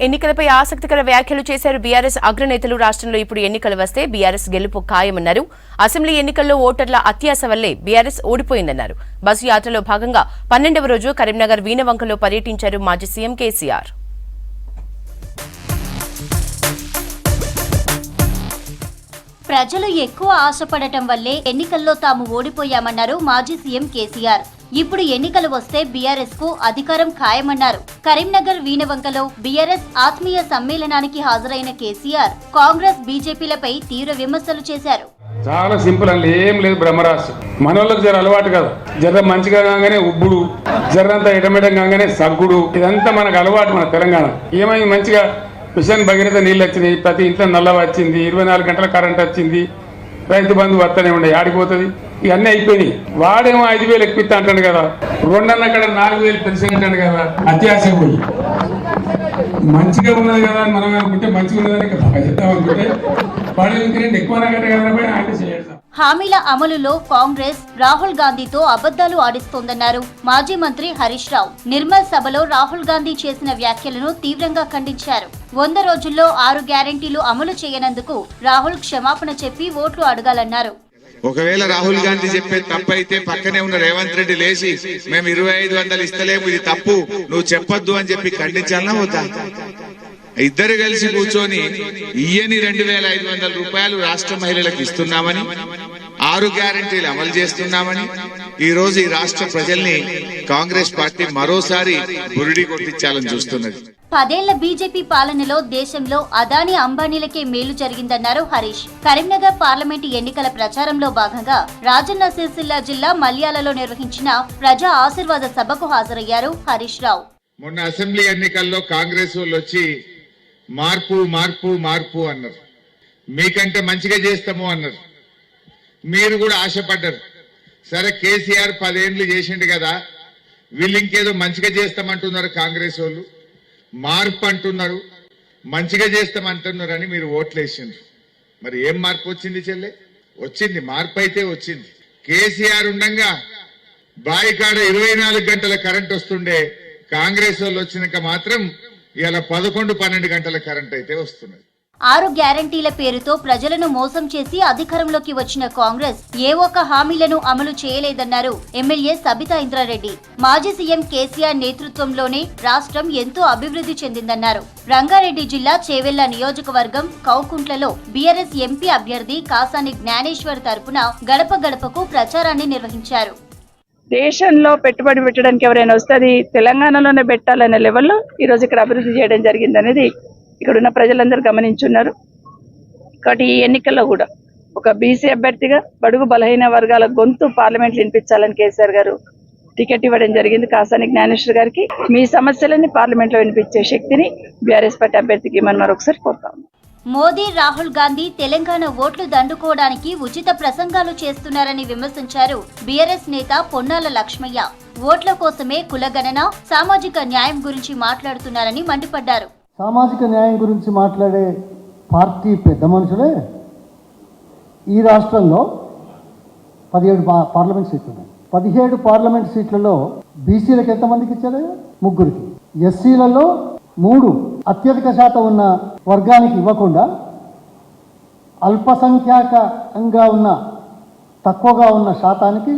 ఎన్నికలపై ఆసక్తికర వ్యాఖ్యలు చేశారు బీఆర్ఎస్ అగ్రనేతలు. రాష్ట్రంలో ఇప్పుడు ఎన్నికలు వస్తే బీఆర్ఎస్ గెలుపు ఖాయమన్నారు. అసెంబ్లీ ఎన్నికల్లో ఓటర్ల అత్యాశ వల్లే బీఆర్ఎస్ ఓడిపోయిందన్నారు. బస్సు యాత్రలో భాగంగా 12వ రోజు కరీంనగర్ వీణవంకలో పర్యటించారు మాజీ సీఎం కేసీఆర్. ప్రజలు ఎక్కువ ఆశపడటం వల్లే ఎన్నికల్లో తాము ఓడిపోయామన్నారు మాజీ సీఎం కేసీఆర్. ఇప్పుడు ఎన్నికలు వస్తే బీఆర్ఎస్ కు అధికారం ఖాయమన్నారు. కరీంనగర్ వీణవంకలో బీఆర్ఎస్ ఆత్మీయ సమ్మేళనానికి హాజరైన కేసీఆర్ కాంగ్రెస్ బీజేపీలపై తీవ్ర విమర్శలు చేశారు. చాలా సింపుల్ అండి, ఏం లేదు బ్రహ్మరాశి. మనోళ్ళకి జర అలవాటు కదా, జర మంచిగా కాగానే ఉబ్బుడు, జరంతా ఎటమెటం కాగానే సగ్గుడు, ఇదంతా మనకు అలవాటు. మన తెలంగాణ ఏమైంది, మంచిగా మిషన్ భగీరథ నీళ్ళు వచ్చినాయి, ప్రతి ఇంట్లో నల్ల వచ్చింది, 24 గంటల కరెంట్ వచ్చింది, రైతు బంధు వస్తూనే ఉండే, ఆడిపోతుంది, ఇవన్నీ అయిపోయినాయి. వాడేమో 5,000 ఎక్కిస్తా అంటాడు కదా, 2 అక్కడ 4,000 పెన్షన్ అంటాడు కదా. అత్యాశ పోయి మంచిగా ఉన్నది కదా అని మనం అనుకుంటే మంచిగా ఉన్నదని చెప్తాం అనుకుంటే హామీల అమలులో కాంగ్రెస్ రాహుల్ గాంధీతో అబద్దాలు ఆడిస్తోందన్నారు మాజీ మంత్రి హరీష్ రావు. నిర్మల్ సభలో రాహుల్ గాంధీ చేసిన వ్యాఖ్యలను తీవ్రంగా ఖండించారు. 100 రోజుల్లో 6 గ్యారెంటీలు అమలు చేయనందుకు రాహుల్ క్షమాపణ చెప్పి ఓట్లు అడగాలన్నారు. ఒకవేళ రాహుల్ గాంధీ చెప్పేది తప్పైతే పక్కనే ఉన్న రేవంత్ రెడ్డి లేచి మేము 2,500 ఇస్తలేము, ఇది తప్పు, నువ్వు చెప్పొద్దు అని చెప్పి ఖండించాలన్నా వద్దా? ఇద్దరు కలిసి కూర్చొని ఇయ్యని 2,500 రూపాయలు రాష్ట్ర మహిళలకు ఇస్తున్నామని, 6 గ్యారెంటీలు అమలు చేస్తున్నామని ఈ రోజు ఈ రాష్ట్ర ప్రజల్ని కాంగ్రెస్ పార్టీ మరోసారి బురిడి కొట్టించాలని చూస్తున్నది. 10 ఏళ్ల బీజేపీ పాలనలో దేశంలో అదానీ అంబానీలకే మేలు జరిగిందన్నారు హరీష్. కరీంనగర్ పార్లమెంటు ఎన్నికల ప్రచారంలో భాగంగా రాజన్న సిరిసిల్ల జిల్లా మల్యాలలో నిర్వహించిన ప్రజా ఆశీర్వాద సభకు హాజరయ్యారు హరీష్ రావు. మొన్న అసెంబ్లీ ఎన్నికల్లో కాంగ్రెస్ వాళ్ళు వచ్చి మార్పు మార్పు మార్పు అన్నారు, మీకంటే మంచిగా చేస్తాము అన్నారు. మీరు కూడా ఆశపడ్డారు. సరే కేసీఆర్ 10 ఏళ్ళు చేసిండు కదా, వీళ్ళు ఇంకేదో మంచిగా చేస్తామంటున్నారు, కాంగ్రెస్ వాళ్ళు మార్పు అంటున్నారు, మంచిగా చేస్తామంటున్నారని మీరు ఓట్లు వేసిండ్రు. మరి ఏం మార్పు వచ్చింది చెల్లె? వచ్చింది, మార్పు అయితే వచ్చింది. కేసీఆర్ ఉండగా బాయికాడ 24 గంటల కరెంట్ వస్తుండే, కాంగ్రెస్ వాళ్ళు వచ్చినాక మాత్రం ఇలా 11-12 గంటల కరెంట్ అయితే వస్తున్నది. 6 గ్యారెంటీల పేరుతో ప్రజలను మోసం చేసి అధికారంలోకి వచ్చిన కాంగ్రెస్ ఏ ఒక్క హామీలను అమలు చేయలేదన్నారు ఎమ్మెల్యే సబితా ఇంద్రారెడ్డి. మాజీ సీఎం కేసీఆర్ నేతృత్వంలోనే రాష్ట్రం ఎంతో అభివృద్ధి చెందిందన్నారు. రంగారెడ్డి జిల్లా చేవెళ్ల నియోజకవర్గం కౌకుంట్లలో బీఆర్ఎస్ ఎంపీ అభ్యర్థి కాసాని జ్ఞానేశ్వర్ తరపున గడప గడపకు ప్రచారాన్ని నిర్వహించారు. దేశంలో పెట్టుబడి పెట్టడానికి ఎవరైనా వస్తే అది తెలంగాణలోనే పెట్టాలనే లెవెల్లో ఈరోజు ఇక్కడ అభివృద్ధి చేయడం జరిగింది అనేది ఇక్కడ ఉన్న ప్రజలందరూ గమనించున్నారు. కాబట్టి ఈ ఎన్నికల్లో కూడా ఒక బీసీ అభ్యర్థిగా బడుగు బలహీన వర్గాల గొంతు పార్లమెంట్లో వినిపించాలని కేసీఆర్ గారు టికెట్ ఇవ్వడం జరిగింది. కాసాని జ్ఞానేశ్వర్ గారికి మీ సమస్యలన్నీ పార్లమెంట్లో వినిపించే శక్తిని బీఆర్ఎస్ పార్టీ అభ్యర్థికి మనం మరొకసారి కోరుతాం. మోదీ రాహుల్ గాంధీ తెలంగాణ ఓట్లు దండుకోవడానికి ఉచిత ప్రసంగాలు చేస్తున్నారని విమర్శించారు బీఆర్ఎస్ నేత పొన్నాల లక్ష్మయ్య. ఓట్ల కోసమే కులగణన, సామాజిక న్యాయం గురించి మాట్లాడుతున్నారని మండిపడ్డారు. సామాజిక న్యాయం గురించి మాట్లాడే పార్టీ పెద్ద మనుషులే ఈ రాష్ట్రంలో 17 పార్లమెంట్ సీట్లు ఉన్నాయి. 17 పార్లమెంట్ సీట్లలో బీసీలకు ఎంతమందికి ఇచ్చారు? 3కి. ఎస్సీలలో 3, అత్యధిక శాతం ఉన్న వర్గానికి ఇవ్వకుండా అల్పసంఖ్యాకంగా ఉన్న తక్కువగా ఉన్న శాతానికి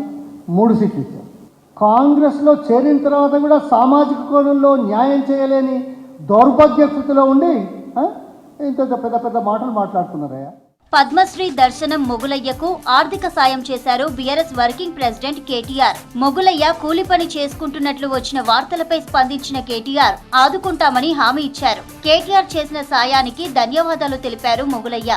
3 సీట్లు ఇచ్చారు. కాంగ్రెస్లో చేరిన తర్వాత కూడా సామాజిక కోణంలో న్యాయం చేయలేని దౌర్భాగ్య స్థితిలో ఉండి ఇంత పెద్ద పెద్ద మాటలు మాట్లాడుతున్నారయ్యా. పద్మశ్రీ దర్శనం మొగులయ్యకు ఆర్థిక సాయం చేశారు BRS working president KTR. Mogulaiah కూలి పని చేసుకుంటున్నట్లు వచ్చిన వార్తలపై స్పందించిన కేటీఆర్ ఆదుకుంటామని హామీ ఇచ్చారు. కేటీఆర్ చేసిన సాయానికి ధన్యవాదాలు తెలిపారు మొగులయ్య.